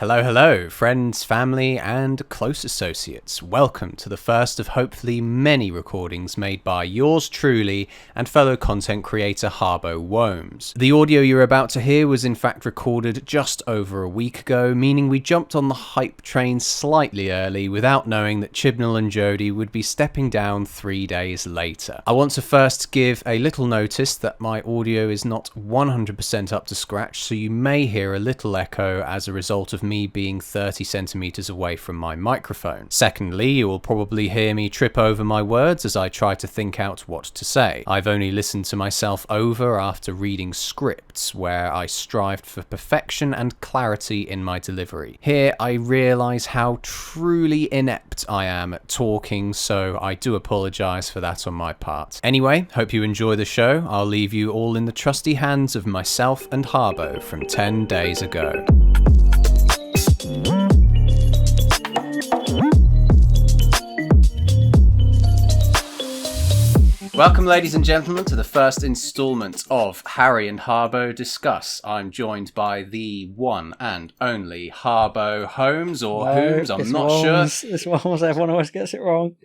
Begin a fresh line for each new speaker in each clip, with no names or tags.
Hello, hello, friends, family, and close associates. Welcome to the first of hopefully many recordings made by yours truly and fellow content creator Harbo Womes. The audio you're about to hear was in fact recorded just over a week ago, meaning we jumped on the hype train slightly early without knowing that Chibnall and Jody would be stepping down 3 days later. I want to first give a little notice that my audio is not 100% up to scratch, so you may hear a little echo as a result of me being 30 centimeters away from my microphone. Secondly, you will probably hear me trip over my words as I try to think out what to say. I've only listened to myself over after reading scripts where I strived for perfection and clarity in my delivery. Here I realise how truly inept I am at talking, so I do apologise for that on my part. Anyway, hope you enjoy the show. I'll leave you all in the trusty hands of myself and Harbo from 10 days ago. Welcome, ladies and gentlemen, to the first instalment of Harry and Harbo Discuss. I'm joined by the one and only Harbo Holmes, or Holmes, I'm not sure.
It's Holmes, everyone always gets it wrong.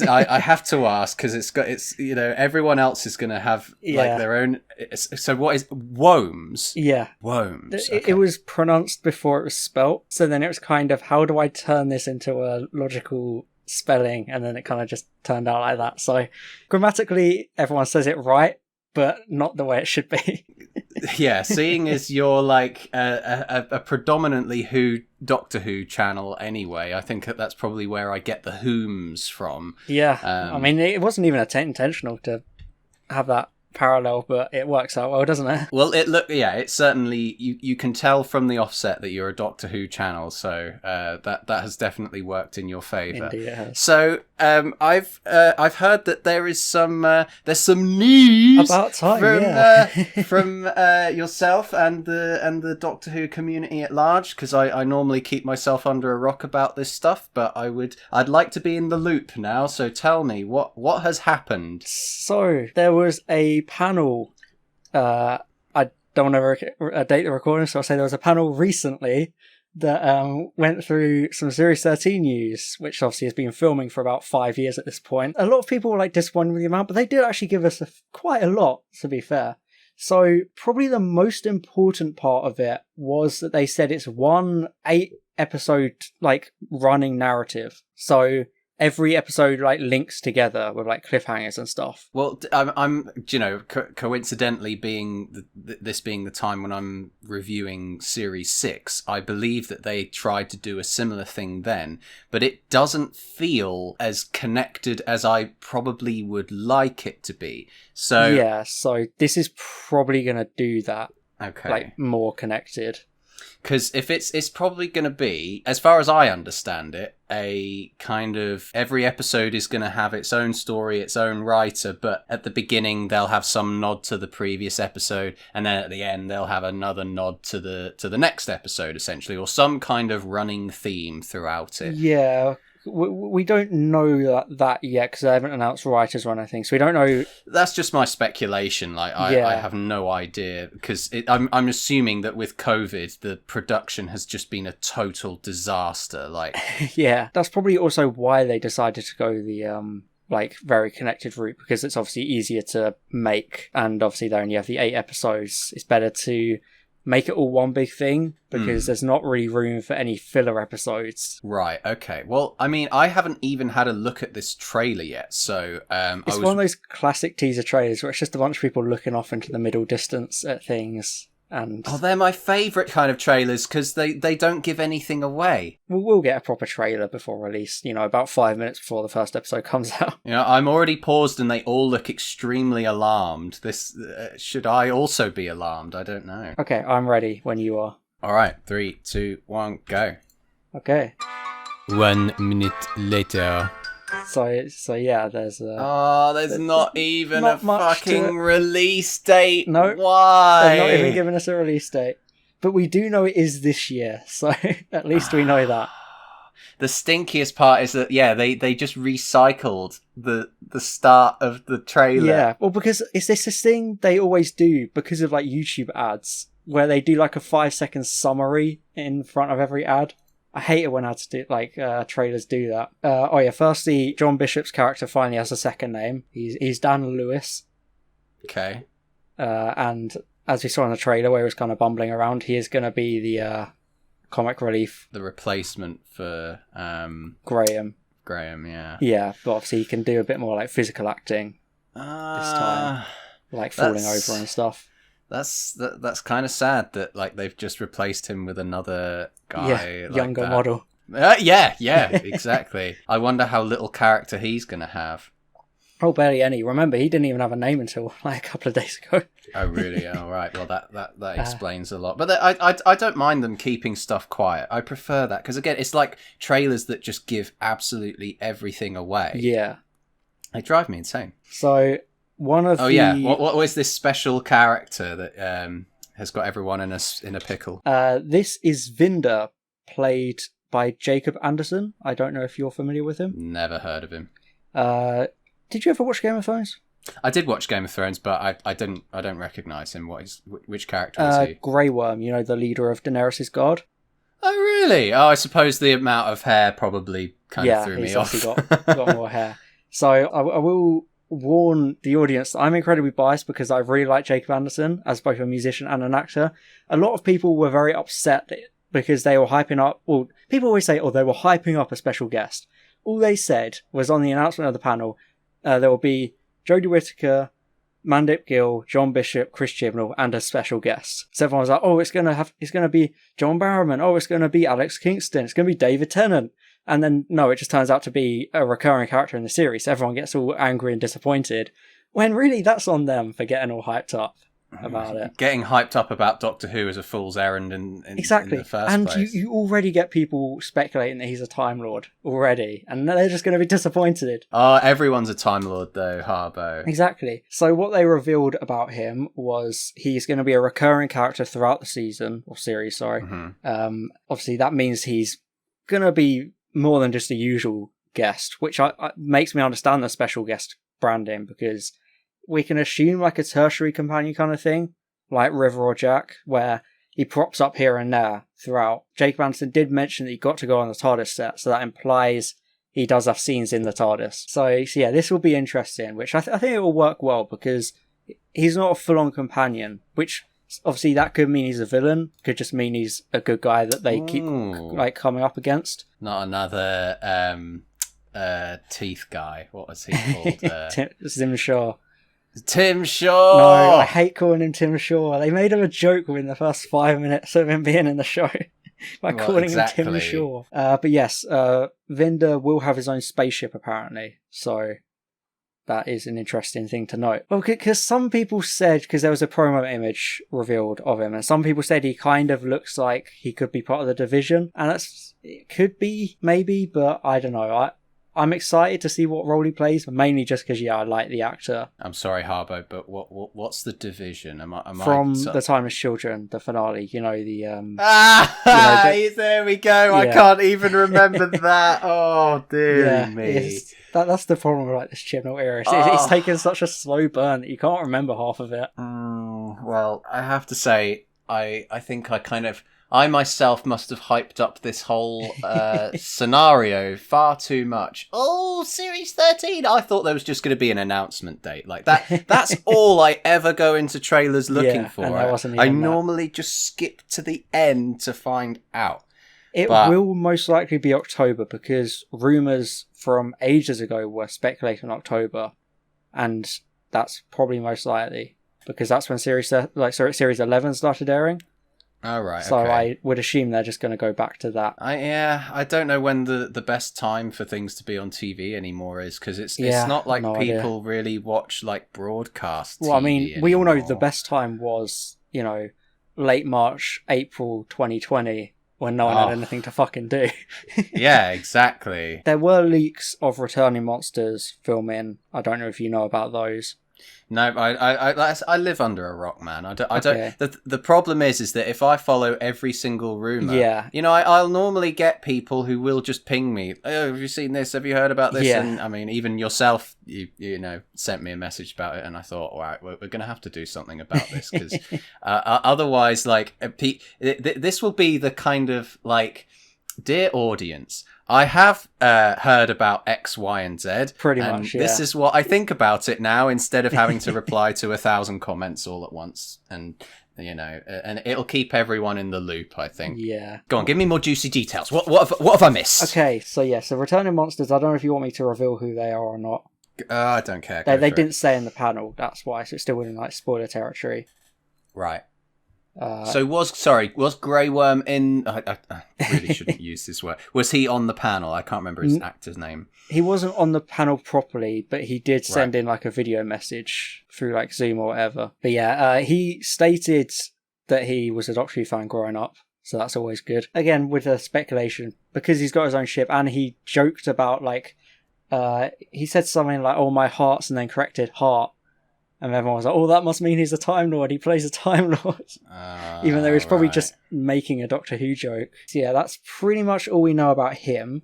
I have to ask, because it's you know, everyone else is going to have like their own. So what is Womes?
Yeah.
Womes.
It was pronounced before it was spelt, so then it was kind of, how do I turn this into a logical spelling, and then it kind of just turned out like that. So grammatically everyone says it right, but not the way it should be.
Yeah, seeing as you're like a predominantly Doctor Who channel anyway, I think that's probably where I get the whom's from.
Yeah, I mean, it wasn't even intentional to have that parallel, but it works out well, doesn't it?
Well, it certainly, you can tell from the offset that you're a Doctor Who channel, so that has definitely worked in your favour.
Indeed, it has.
So I've heard that there's some news
about time
from yourself and the Doctor Who community at large, because I normally keep myself under a rock about this stuff, but I'd like to be in the loop now. So tell me what has happened.
So there was a panel, I don't want to date the recording, so I'll say there was a panel recently that went through some Series 13 news, which obviously has been filming for about 5 years at this point. A lot of people were like disappointed with the amount, but they did actually give us quite a lot, to be fair. So probably the most important part of it was that they said it's one 8-episode like running narrative. So every episode like links together with like cliffhangers and stuff.
Well, I'm coincidentally this being the time when I'm reviewing Series 6, I believe that they tried to do a similar thing then, but it doesn't feel as connected as I probably would like it to be. So
yeah, so this is probably going to do that.
Okay.
Like more connected.
Because if it's probably going to be, as far as I understand it, a kind of every episode is going to have its own story, its own writer, but at the beginning they'll have some nod to the previous episode, and then at the end they'll have another nod to the next episode, essentially, or some kind of running theme throughout it.
Yeah. We don't know that yet because they haven't announced writers or anything, so we don't know.
That's just my speculation. Like I have no idea, because I'm assuming that with COVID, the production has just been a total disaster. Like
yeah, that's probably also why they decided to go the like very connected route, because it's obviously easier to make, and obviously they only have the 8 episodes. It's better to make it all one big thing, because there's not really room for any filler episodes.
Right, okay. Well, I mean, I haven't even had a look at this trailer yet, so
it's one of those classic teaser trailers where it's just a bunch of people looking off into the middle distance at things. And
they're my favourite kind of trailers, because they don't give anything away.
We'll get a proper trailer before release, about 5 minutes before the first episode comes out.
I'm already paused and they all look extremely alarmed. This should I also be alarmed? I don't know.
Okay, I'm ready when you are.
Alright, 3, 2, 1, go.
Okay.
1 minute later.
So yeah, there's
not even a fucking release date.
No,
why?
They're not even giving us a release date. But we do know it is this year, so at least we know that.
The stinkiest part is that they just recycled the start of the trailer.
Yeah, well, because is this thing they always do because of like YouTube ads? where they do like a 5-second summary in front of every ad. I hate it when ads do trailers do that. Oh yeah, firstly, John Bishop's character finally has a second name. He's Dan Lewis.
Okay.
And as we saw in the trailer where he was kind of bumbling around, he is going to be the comic relief.
The replacement for
Graham.
Graham, yeah.
Yeah, but obviously he can do a bit more like physical acting this time. Like falling over and stuff.
That's kind of sad that like they've just replaced him with another guy.
Yeah, younger model.
Yeah, exactly. I wonder how little character he's going to have.
Oh, barely any. Remember, he didn't even have a name until like a couple of days ago.
Oh, really? Oh, right. Well, that explains a lot. But I don't mind them keeping stuff quiet. I prefer that because, again, it's like trailers that just give absolutely everything away.
Yeah.
They drive me insane.
So,
what was this special character that has got everyone in a pickle?
This is Vinder, played by Jacob Anderson. I don't know if you're familiar with him.
Never heard of him.
Did you ever watch Game of Thrones?
I did watch Game of Thrones, but I don't recognise him. Which character is he?
Grey Worm, the leader of Daenerys' guard.
Oh, really? Oh, I suppose the amount of hair probably kind of threw me off.
Yeah, he's obviously got more hair. So I will warn the audience that I'm incredibly biased because I really like Jacob Anderson as both a musician and an actor. A lot of people were very upset because they were hyping up... Well, people always say, they were hyping up a special guest. All they said was on the announcement of the panel... there will be Jodie Whittaker, Mandip Gill, John Bishop, Chris Chibnall, and a special guest. So everyone was like, it's gonna be John Barrowman. Oh, it's gonna be Alex Kingston. It's gonna be David Tennant. And then no, it just turns out to be a recurring character in the series. So everyone gets all angry and disappointed. When really that's on them for getting all hyped up about it.
Getting hyped up about Doctor Who is a fool's errand in
exactly.
In the first
and
place.
you already get people speculating that he's a Time Lord already, and they're just going to be disappointed.
Everyone's a Time Lord though, Harbo.
Exactly. So what they revealed about him was he's going to be a recurring character throughout the season, or series, sorry.
Mm-hmm.
Obviously that means he's going to be more than just a usual guest, which makes me understand the special guest branding, because we can assume like a tertiary companion kind of thing, like River or Jack, where he props up here and there throughout. Jacob Anderson did mention that he got to go on the TARDIS set, so that implies he does have scenes in the TARDIS. So yeah, this will be interesting, which I think it will work well, because he's not a full-on companion, which obviously that could mean he's a villain, could just mean he's a good guy that they keep like coming up against.
Not another teeth guy. What was he called?
Tim Shaw.
Tim Shaw!
No, I hate calling him Tim Shaw. They made him a joke within the first 5 minutes of him being in the show by calling him Tim Shaw. But yes, Vinder will have his own spaceship apparently, so that is an interesting thing to note. Well, because some people said, because there was a promo image revealed of him, and some people said he kind of looks like he could be part of the Division, and it could be, maybe, but I don't know. I'm excited to see what role he plays, mainly just because, I like the actor.
I'm sorry, Harbo, but what's the Division?
From The Timeless Children, the finale, the...
there we go. Yeah. I can't even remember that. Oh, dear me.
That's the problem with like this Chibnall era. It's taken such a slow burn that you can't remember half of it.
Well, I have to say, I think I myself must have hyped up this whole scenario far too much. Oh, Series 13! I thought there was just going to be an announcement date like that. That's all I ever go into trailers looking for.
And there wasn't
I
even
normally just skip to the end to find out.
It will most likely be October, because rumours from ages ago were speculating October, and that's probably most likely, because that's when Series 11 started airing.
Oh, right.
So
okay.
I would assume they're just going to go back to that.
I don't know when the best time for things to be on TV anymore is, because it's not like people really watch like broadcast TV.
Well, I mean,
anymore.
we all know the best time was, late March, April 2020, when no one had anything to fucking do.
Yeah, exactly.
There were leaks of Returning Monsters filming. I don't know if you know about those.
No, I live under a rock, man. I don't.
Okay.
The problem is that if I follow every single rumor,
Yeah.
you know, I'll normally get people who will just ping me. Oh, have you seen this? Have you heard about this?
Yeah.
And I mean, even yourself, you know, sent me a message about it, and I thought, all right, we're going to have to do something about this because otherwise, like, this will be the kind of like, dear audience, I have heard about X, Y, and Z.
Pretty
and
much, yeah.
This is what I think about it now, instead of having to reply to 1,000 comments all at once. And, you know, and it'll keep everyone in the loop, I think.
Yeah.
Go on, give me more juicy details. What have I missed?
Okay, so Returning Monsters, I don't know if you want me to reveal who they are or not.
I don't care.
They didn't say in the panel, that's why, so it's still in like spoiler territory.
Right. So was Grey Worm in... I really shouldn't use this word. Was he on the panel? I can't remember his actor's name.
He wasn't on the panel properly, but he did send in like a video message through like Zoom or whatever. But yeah, he stated that he was a Doctor Who fan growing up, so that's always good. Again, with the speculation, because he's got his own ship, and he joked about like... he said something like, "Oh, my heart's," and then corrected heart. And everyone was like, "Oh, that must mean he's a Time Lord. He plays a Time Lord." Even though he's probably just making a Doctor Who joke. So yeah, that's pretty much all we know about him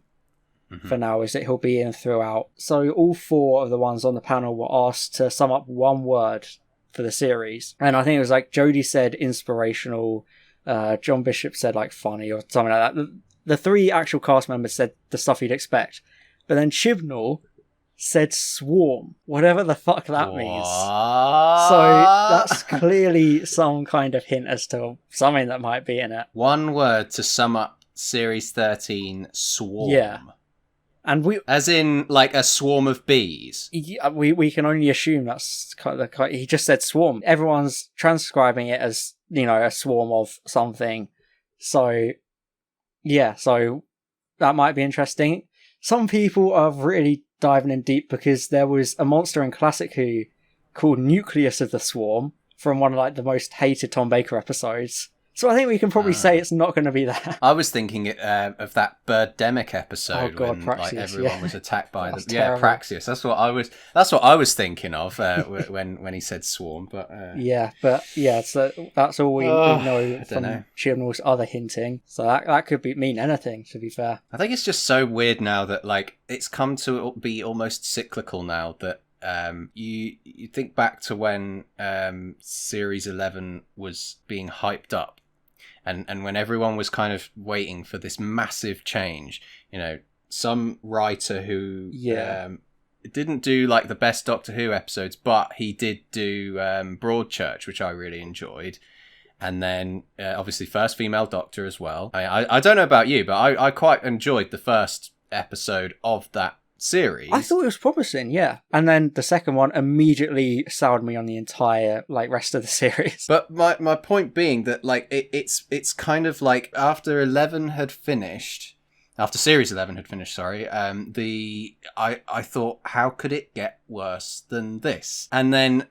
for now, is that he'll be in throughout. So all 4 of the ones on the panel were asked to sum up one word for the series. And I think it was like Jodie said inspirational, John Bishop said like funny or something like that. The 3 actual cast members said the stuff you'd expect. But then Chibnall said swarm, whatever the fuck that means. So that's clearly some kind of hint as to something that might be in it.
One word to sum up Series 13, swarm.
Yeah. And we...
As in, like, a swarm of bees?
Yeah, we can only assume that's kind of he just said swarm. Everyone's transcribing it as, you know, a swarm of something. So, yeah, so that might be interesting. Some people are really diving in deep because there was a monster in Classic Who called Nucleus of the Swarm from one of like the most hated Tom Baker episodes. So I think we can probably say it's not going to be that.
I was thinking of that Birdemic episode when
Praxeus,
like everyone was attacked by the
terrible.
Praxeus. That's what I was thinking of when he said swarm. But
so that's all we know from
know.
Chibnall's other hinting. So that could mean anything. To be fair,
I think it's just so weird now that like it's come to be almost cyclical now that. You think back to when Series 11 was being hyped up, and when everyone was kind of waiting for this massive change. You know, some writer who didn't do like the best Doctor Who episodes, but he did do Broadchurch, which I really enjoyed. And then obviously first female Doctor as well. I don't know about you, but I quite enjoyed the first episode of that series.
I thought it was promising, yeah. And then the second one immediately soured me on the entire like rest of the series.
But my point being that like it's kind of like after Series 11 had finished, I thought, how could it get worse than this? And then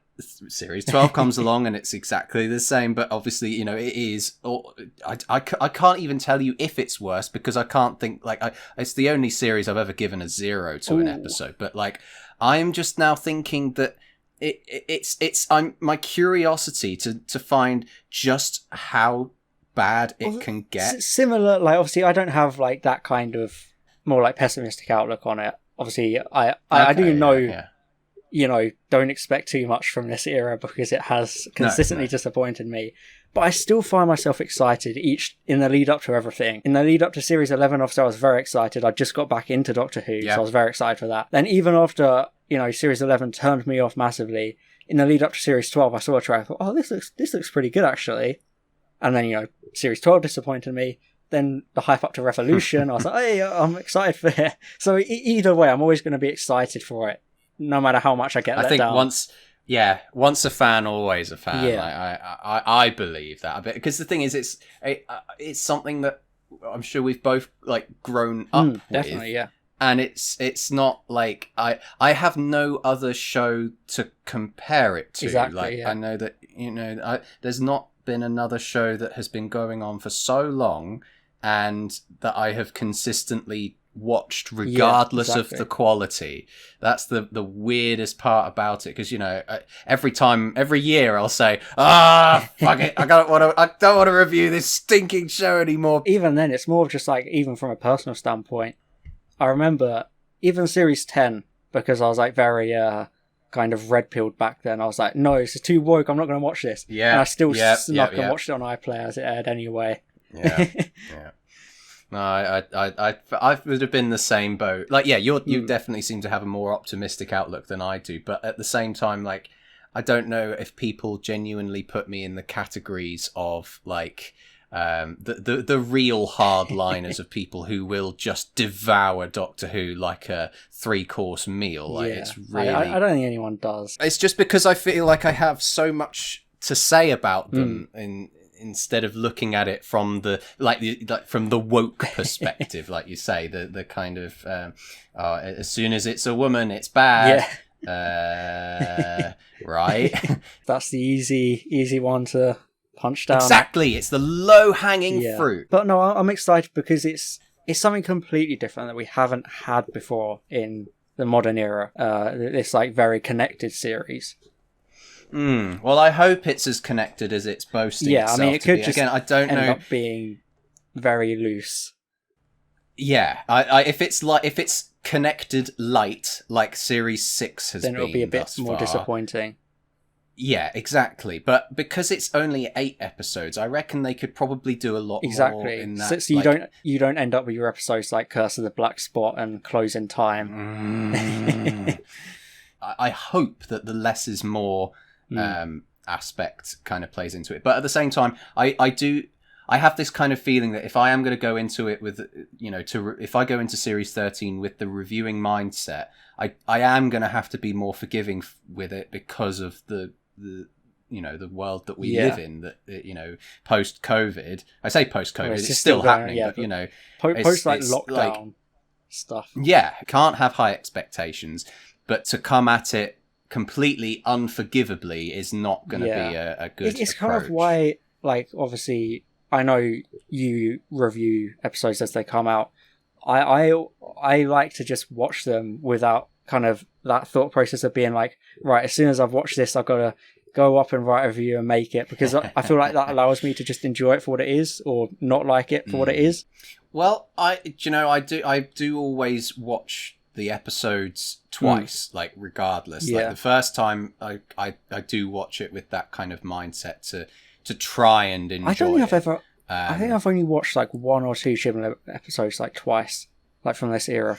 Series 12 comes along and it's exactly the same, but obviously, you know, it is. I can't even tell you if it's worse because I can't think. Like, it's the only series I've ever given a 0 to an episode. But like, I'm just now thinking that it's my curiosity to find just how bad it can get.
Similar, like obviously, I don't have like that kind of more like pessimistic outlook on it. Obviously, I do know. Yeah. You know, don't expect too much from this era because it has consistently disappointed me. But I still find myself excited in the lead up to everything. In the lead up to Series 11, obviously I was very excited. I just got back into Doctor Who, so I was very excited for that. Then even after, you know, Series 11 turned me off massively, in the lead up to Series 12, I saw a trailer, I thought, oh, this looks pretty good actually. And then, you know, Series 12 disappointed me. Then the hype up to Revolution, I was like, hey, I'm excited for it. So either way, I'm always going to be excited for it. No matter how much I get let down.
Once a fan, always a fan.
Yeah.
I believe that a bit because the thing is, it's something that I'm sure we've both like grown up with.
Definitely, yeah.
And it's not like I have no other show to compare it to.
Exactly.
Like
yeah.
I know that there's not been another show that has been going on for so long, and that I have consistently watched regardless
exactly.
of the quality. That's the weirdest part about it, because, you know, every year I'll say, fuck it, I don't want to review this stinking show anymore.
Even then, it's more of just like, even from a personal standpoint, I remember even series 10, because I was like very kind of red-pilled back then. I was like, no, this is too woke, I'm not going to watch this. And I still snuck and watched it on iPlayer as it aired anyway.
Yeah. No, I would have been the same boat. Like, yeah, you definitely seem to have a more optimistic outlook than I do, but at the same time, like, I don't know if people genuinely put me in the categories of like the real hardliners of people who will just devour Doctor Who like a 3-course meal. Like, it's really,
I don't think anyone does.
It's just because I feel like I have so much to say about them instead of looking at it from the from the woke perspective, like you say, the kind of as soon as it's a woman, it's bad. Right.
That's the easy one to punch down.
Exactly, it's the low hanging fruit.
But no, I'm excited because it's something completely different that we haven't had before in the modern era. This like very connected series.
Well, I hope it's as connected as it's boasting.
Yeah, I mean, it could
be.
just
Again, I don't
end
know.
up being very loose.
Yeah, if it's connected light like Series 6 has been,
then it'll be a bit more disappointing.
Yeah, exactly. But because it's only 8 episodes, I reckon they could probably do a lot more in that.
So you don't end up with your episodes like Curse of the Black Spot and Close in Time.
I hope that the less is more aspect kind of plays into it. But at the same time, I have this kind of feeling that if I am going to go into it with, you know, if I go into Series 13 with the reviewing mindset, I am going to have to be more forgiving with it because of the you know, the world that we live in, that, you know, post-COVID. I say post-COVID, it's still happening, but, you know,
post like lockdown stuff.
Yeah, can't have high expectations, but to come at it completely unforgivably is not going to be a good
It's
approach.
kind of why, like, obviously, I know you review episodes as they come out. I like to just watch them without kind of that thought process of being like, right, as soon as I've watched this, I've got to go up and write a review and make it, because I feel like that allows me to just enjoy it for what it is, or not like it for what it is.
Well, I do always watch the episodes twice, like, regardless. Like, the first time I do watch it with that kind of mindset to try and enjoy
I don't think I've
it.
ever I think I've only watched like 1 or 2 Chibnall episodes like twice, like from this era.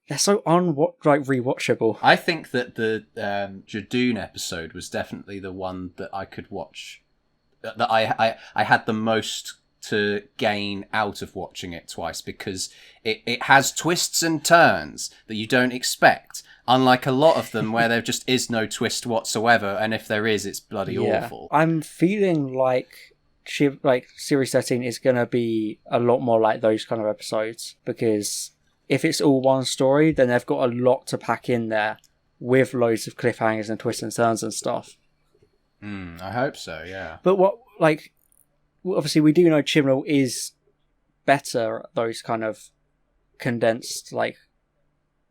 They're so rewatchable.
I think that the Jadoon episode was definitely the one that I could watch, that I had the most to gain out of watching it twice, because it has twists and turns that you don't expect, unlike a lot of them where there just is no twist whatsoever, and if there is, it's bloody awful.
I'm feeling like Series 13 is going to be a lot more like those kind of episodes, because if it's all one story, then they've got a lot to pack in there with loads of cliffhangers and twists and turns and stuff.
I hope so, yeah.
But obviously we do know Chibnall is better at those kind of condensed, like,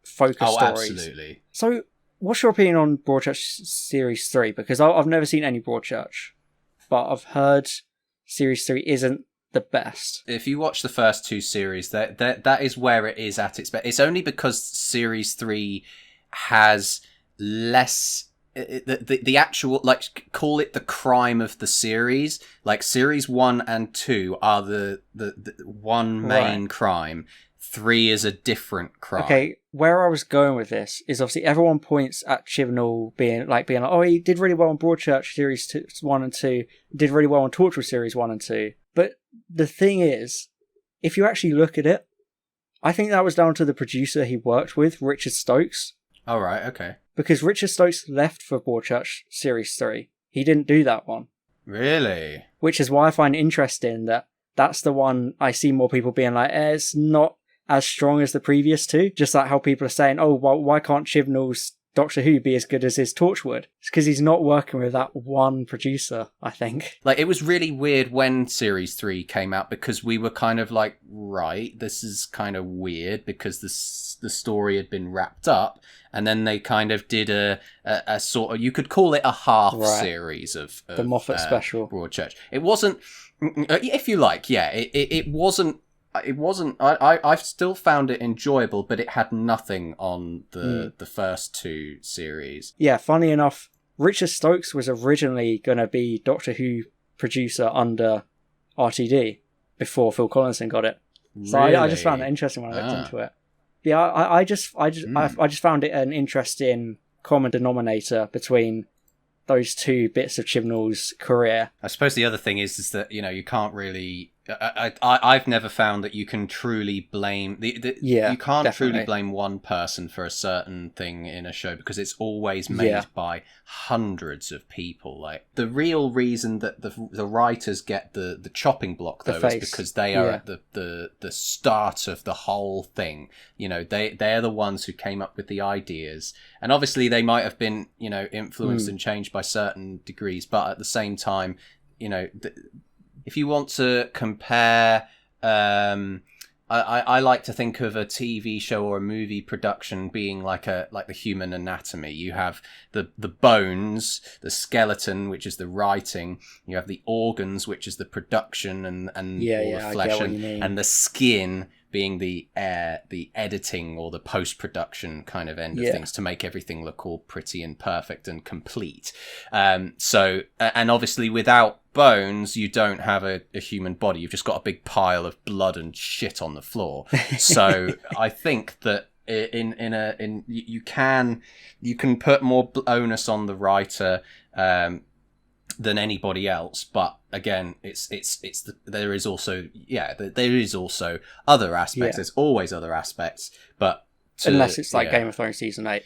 focus stories.
Absolutely.
So, what's your opinion on Broadchurch Series 3? Because I've never seen any Broadchurch, but I've heard Series 3 isn't the best.
If you watch the first 2 series, that is where it is at its best. It's only because Series 3 has less... The actual, like, call it the crime of the series. Like, Series 1 and 2 are the one main crime. 3 is a different crime.
Okay, where I was going with this is obviously everyone points at Chibnall being like, oh, he did really well on Broadchurch Series 1 and 2, did really well on Torchwood Series 1 and 2. But the thing is, if you actually look at it, I think that was down to the producer he worked with, Richard Stokes.
All right, okay.
Because Richard Stokes left for Broadchurch Series 3. He didn't do that one.
Really?
Which is why I find interesting that that's the one I see more people being like, it's not as strong as the previous 2. Just like how people are saying, oh, well, why can't Chibnall's Doctor Who be as good as his Torchwood. It's because he's not working with that one producer, I think.
Like, it was really weird when Series 3 came out, because we were kind of like, right, this is kind of weird, because the story had been wrapped up, and then they kind of did a sort of, you could call it a half series of
the Moffat special.
Broadchurch. It wasn't, if you like, yeah, it wasn't. It wasn't. I still found it enjoyable, but it had nothing on the first two series.
Yeah, funny enough, Richard Stokes was originally going to be Doctor Who producer under RTD before Phil Collinson got it. So
Really?
I just found it interesting when I looked into it. Yeah, I just found it an interesting common denominator between those two bits of Chibnall's career.
I suppose the other thing is that, you know, you can't really. I've never found that you can truly blame you can't truly blame one person for a certain thing in a show, because it's always made by hundreds of people. Like, the real reason that the writers get the chopping block, though, is because they are at the start of the whole thing. You know, they're the ones who came up with the ideas, and obviously they might have been, you know, influenced and changed by certain degrees, but at the same time, you know, if you want to compare, I like to think of a TV show or a movie production being like the human anatomy. You have the bones, the skeleton, which is the writing. You have the organs, which is the production and the flesh, and the skin being the editing or the post-production kind of end of things, to make everything look all pretty and perfect and complete. So, and obviously without bones, you don't have a human body. You've just got a big pile of blood and shit on the floor. So I think that you can put more onus on the writer than anybody else, but again, there is also other aspects. There's always other aspects, but
unless it's like Game of Thrones season 8,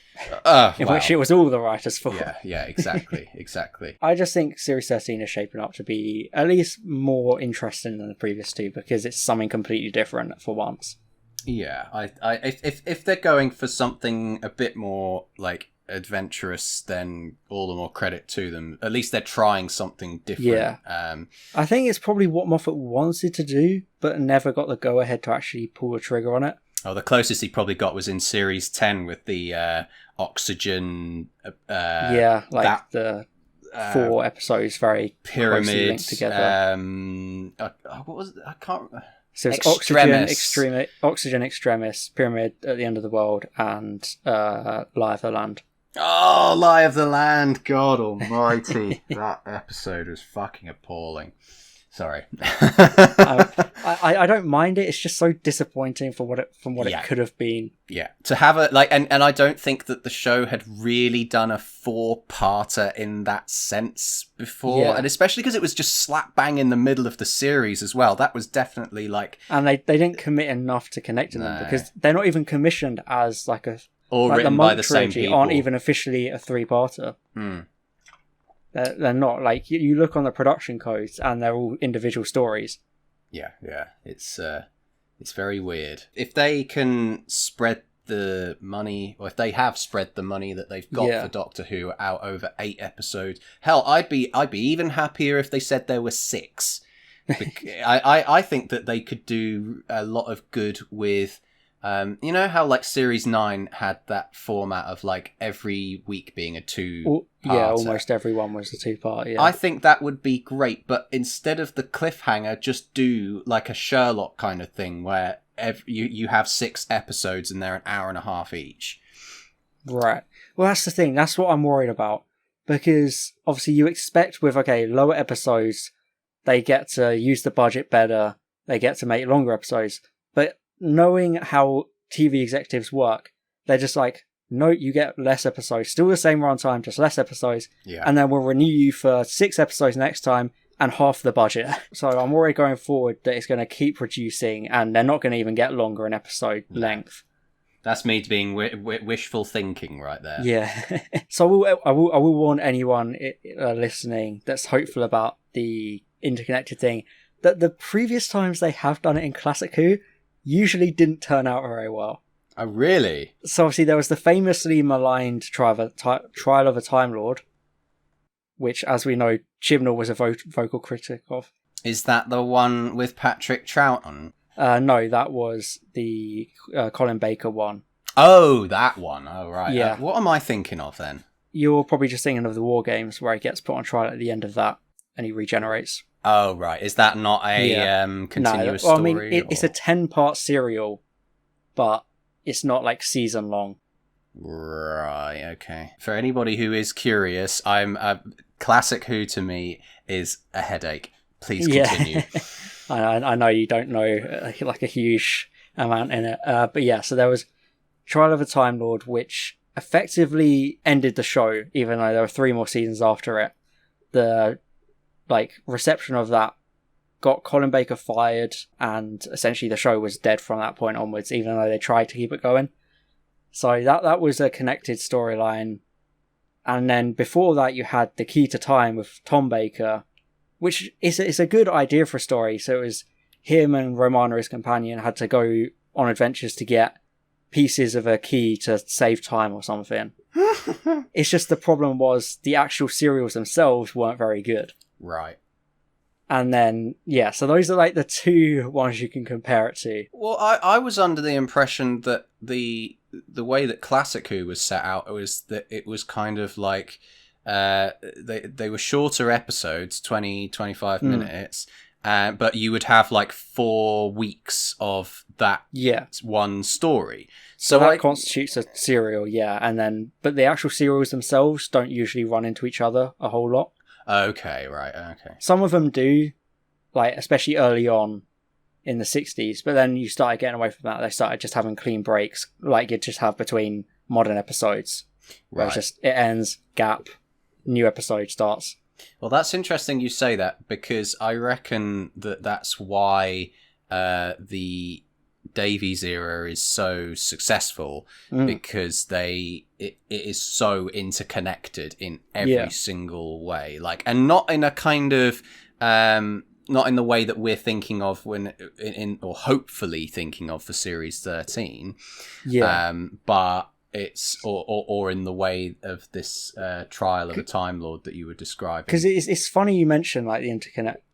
which it was all the writers' fault.
Yeah, exactly.
I just think Series 13 is shaping up to be at least more interesting than the previous two, because it's something completely different for once.
Yeah, if they're going for something a bit more like adventurous, then all the more credit to them. At least they're trying something different.
I think it's probably what Moffat wanted to do, but never got the go ahead to actually pull the trigger on it.
Oh, the closest he probably got was in Series 10 with the oxygen.
The 4 episodes very
pyramid
closely linked together.
What was it? I can't remember.
So it's Oxygen Extremis, Pyramid at the End of the World, and Lie of the Land.
Oh, Lie of the Land! God almighty. That episode was fucking appalling. Sorry.
I don't mind it. It's just so disappointing from what it could have been.
Yeah, to have and I don't think that the show had really done a 4-parter in that sense before, and especially because it was just slap bang in the middle of the series as well. That was definitely like,
and they didn't commit enough to connecting them, because they're not even commissioned as like a
written by the same people.
Aren't even officially a 3-parter. They're not. Like, you look on the production codes and they're all individual stories.
Yeah. It's very weird. If they can spread the money, or if they have spread the money that they've got for Doctor Who out over 8 episodes, hell, I'd be even happier if they said there were 6. I think that they could do a lot of good with. You know how like Series 9 had that format of like every week being a 2-parter?
Yeah, almost everyone was a 2-part, yeah.
I think that would be great, but instead of the cliffhanger, just do like a Sherlock kind of thing where you have 6 episodes and they're an hour and a half each.
Right. Well, that's the thing. That's what I'm worried about. Because obviously you expect with, lower episodes, they get to use the budget better, they get to make longer episodes, but knowing how TV executives work, they're just like, no, you get less episodes. Still the same runtime, just less episodes.
Yeah.
And then we'll renew you for 6 episodes next time and half the budget. So I'm worried going forward that it's going to keep reducing and they're not going to even get longer in episode length.
That's me being wishful thinking right there.
Yeah. So I will warn anyone listening that's hopeful about the interconnected thing that the previous times they have done it in Classic Who usually didn't turn out very well.
Oh, really?
So obviously there was the famously maligned Trial of a Time Lord, which, as we know, Chibnall was a vocal critic of.
Is that the one with Patrick Troughton?
No, that was the Colin Baker one.
Oh, that one. Oh, right.
Yeah.
What am I thinking of then?
You're probably just thinking of the War Games, where he gets put on trial at the end of that, and he regenerates.
Oh, right. Is that not a continuous story?
I mean, it's a 10-part serial, but it's not like season long.
Right, okay. For anybody who is curious, Classic Who to me is a headache. Please continue.
I know you don't know like a huge amount in it. But yeah, so there was Trial of a Time Lord, which effectively ended the show, even though there were 3 more seasons after it. The reception of that got Colin Baker fired, and essentially the show was dead from that point onwards, even though they tried to keep it going. So that was a connected storyline. And then before that, you had The Key to Time with Tom Baker, which is a good idea for a story. So it was him and Romana, his companion, had to go on adventures to get pieces of a key to save time or something. It's just the problem was the actual serials themselves weren't very good.
Right.
And then, yeah, so those are like the 2 ones you can compare it to.
Well, I was under the impression that the way that Classic Who was set out was that it was kind of like they were shorter episodes, 20-25 minutes, but you would have like 4 weeks of that one story.
So that constitutes a serial, but the actual serials themselves don't usually run into each other a whole lot.
Okay, right, okay.
Some of them do, like especially early on in the 60s, but then you started getting away from that. They started just having clean breaks, like you'd just have between modern episodes. Right. It ends, gap, new episode starts.
Well, that's interesting you say that, because I reckon that's why the Davies era is so successful, because it is so interconnected in every single way, and not in a kind of not in the way that we're thinking of or hopefully thinking of for series 13, but it's or in the way of this Trial of a Time Lord that you were describing. Because
it's funny you mention like the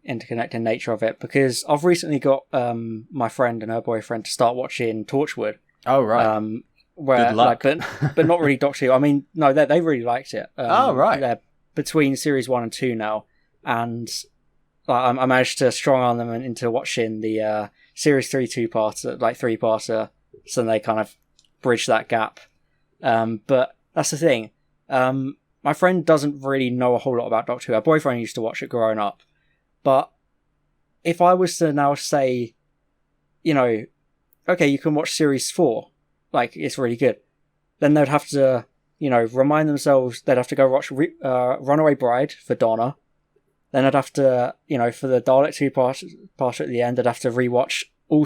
interconnected nature of it, because I've recently got my friend and her boyfriend to start watching Torchwood.
Oh right.
Where, good luck. But not really Doctor Who. I mean, no, they really liked it.
Oh right.
They're between series 1 and 2 now, and I managed to strong arm them into watching the series 3 3-parter, so they kind of bridge that gap. But that's the thing. My friend doesn't really know a whole lot about Doctor Who. Her boyfriend used to watch it growing up. But if I was to now say, okay, you can watch series 4, like it's really good, then they'd have to, remind themselves, they'd have to go watch Runaway Bride for Donna. Then I'd have to, for the Dalek 2-part at the end, I'd have to rewatch all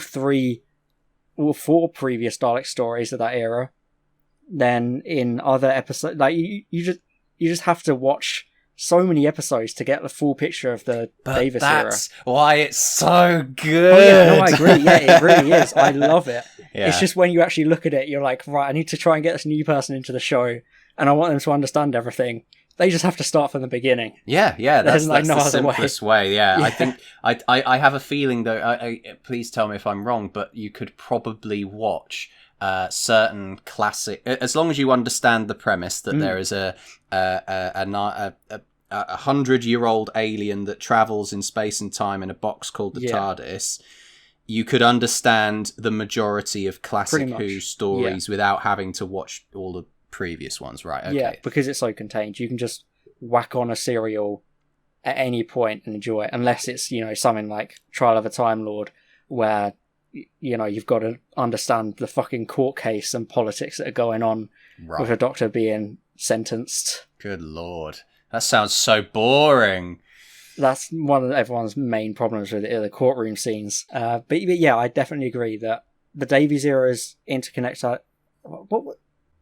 4 previous Dalek stories of that era. Then in other episodes, like you just have to watch so many episodes to get the full picture of the Davis era.
That's why it's so good.
Oh yeah, no, I agree. Yeah, it really is. I love it.
Yeah.
It's just when you actually look at it, you're like, right, I need to try and get this new person into the show, and I want them to understand everything. They just have to start from the beginning.
Yeah, that's
no
the simplest way. Yeah, I think I have a feeling though. Please tell me if I'm wrong, but you could probably watch certain classic, as long as you understand the premise that there is a 100-year-old alien that travels in space and time in a box called the TARDIS. You could understand the majority of Classic Who stories without having to watch all the previous ones, right? Okay.
Yeah, because it's so contained. You can just whack on a serial at any point and enjoy it, unless it's, something like Trial of a Time Lord, where, you've got to understand the fucking court case and politics that are going on with a doctor being sentenced.
Good lord. That sounds so boring.
That's one of everyone's main problems with it, the courtroom scenes. But yeah, I definitely agree that the Davies era is interconnected.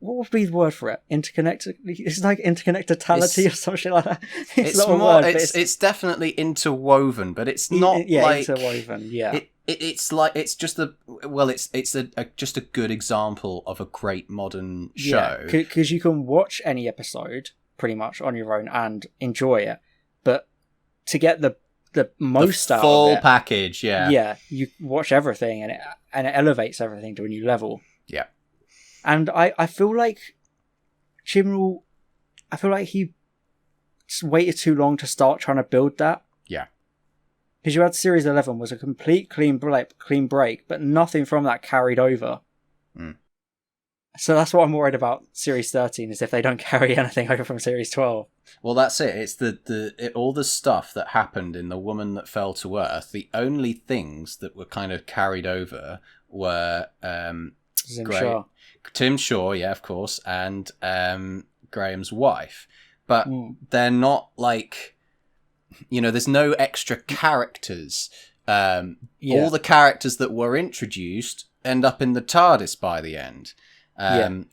what would be the word for it? Interconnected. It's like interconnectedality or something like that.
It's
not a
more.
word, but
It's definitely interwoven, but it's not like
interwoven. Yeah.
It's like it's just just a good example of a great modern show.
Because you can watch any episode pretty much on your own and enjoy it, but to get the most out of it,
full package,
yeah, you watch everything and it elevates everything to a new level.
Yeah.
And I feel like Chibnall, I feel like he waited too long to start trying to build that.
Yeah.
Because you had Series 11 was a complete clean break, but nothing from that carried over.
Mm.
So that's what I'm worried about Series 13, is if they don't carry anything over from Series 12.
Well, that's it. It's all the stuff that happened in The Woman That Fell to Earth. The only things that were kind of carried over were Tim Shaw, yeah, of course, and Graham's wife. But they're not like, there's no extra characters. All the characters that were introduced end up in the TARDIS by the end. And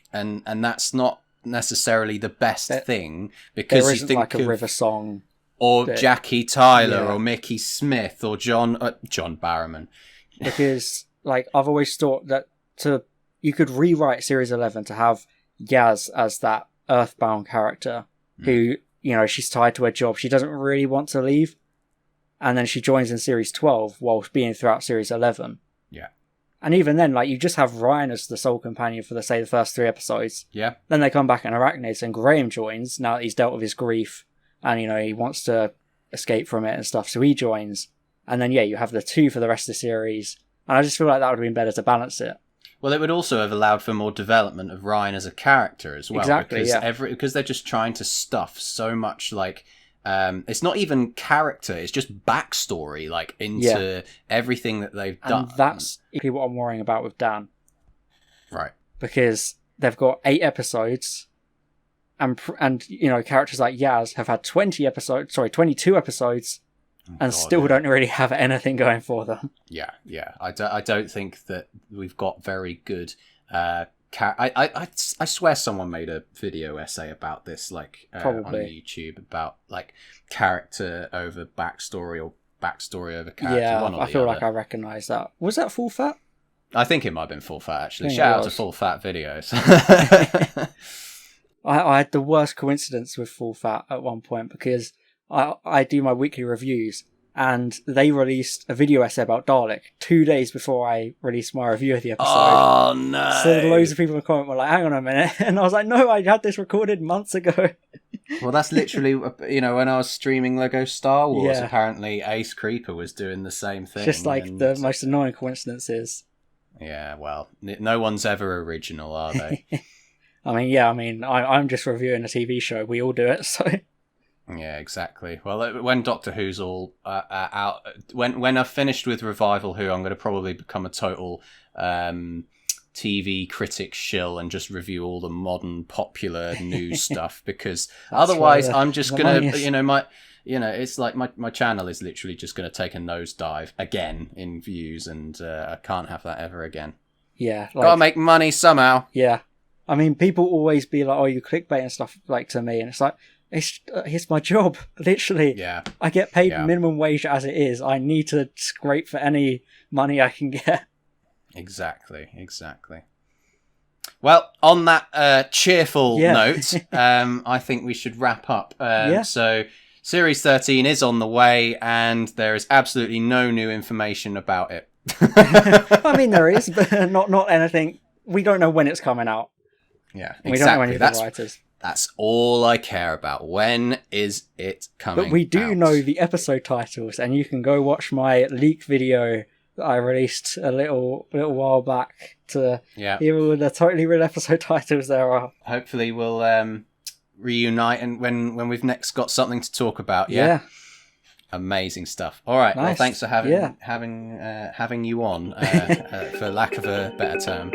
that's not necessarily the best thing, because
there
you
isn't
think
like a River Song
or Jackie Tyler or Mickey Smith or John Barrowman.
Because like I've always thought that you could rewrite Series 11 to have Yaz as that Earthbound character who, she's tied to her job. She doesn't really want to leave. And then she joins in Series 12 whilst being throughout Series 11.
Yeah.
And even then, like, you just have Ryan as the sole companion for, the first 3 episodes.
Yeah.
Then they come back in Arachnids and Graham joins now that he's dealt with his grief and, he wants to escape from it and stuff. So he joins. And then, you have the 2 for the rest of the series. And I just feel like that would have been better to balance it.
Well, it would also have allowed for more development of Ryan as a character as well.
Exactly,
because they're just trying to stuff so much, like, it's not even character, it's just backstory, like, into everything that they've done.
And that's exactly what I'm worrying about with Dan.
Right.
Because they've got 8 episodes, and characters like Yaz have had 22 episodes, and still don't really have anything going for them.
Yeah. I don't think that we've got very good. I swear someone made a video essay about this, like on YouTube, about like character over backstory or backstory over character.
Yeah,
one or
I
the
feel
other.
like I recognise that. Was that Full Fat?
I think it might have been Full Fat, actually. Shout out to Full Fat videos.
I had the worst coincidence with Full Fat at one point, because I do my weekly reviews, and they released a video essay about Dalek 2 days before I released my review of the episode.
Oh, no.
So loads of people in the comment were like, hang on a minute. And I was like, no, I had this recorded months ago.
Well, that's literally, when I was streaming Lego Star Wars, apparently Ace Creeper was doing the same thing.
Just like the most annoying coincidences.
Yeah, well, no one's ever original, are they?
I'm just reviewing a TV show. We all do it, so...
Yeah, exactly. Well, when Doctor Who's all out, when I've finished with Revival Who, I'm going to probably become a total TV critic shill and just review all the modern popular news stuff, because otherwise I'm just going to, it's like my channel is literally just going to take a nosedive again in views, and I can't have that ever again.
Yeah.
Gotta make money somehow.
Yeah. I mean, people always be like, oh, you clickbait and stuff, like, to me, and it's like, it's my job, literally.
Yeah.
I get paid minimum wage as it is. I need to scrape for any money I can get.
Exactly. Well, on that cheerful note, I think we should wrap up. So, Series 13 is on the way, and there is absolutely no new information about it.
I mean, there is, but not anything. We don't know when it's coming out.
Yeah, exactly.
We don't know any of the writers.
That's all I care about. When is it coming
But we do
out?
know the episode titles, and you can go watch my leak video that I released a little while back to hear all the totally real episode titles there are.
Hopefully we'll reunite and when we've next got something to talk about. Yeah. Amazing stuff. All right. Nice. Well, thanks for having you on, for lack of a better term.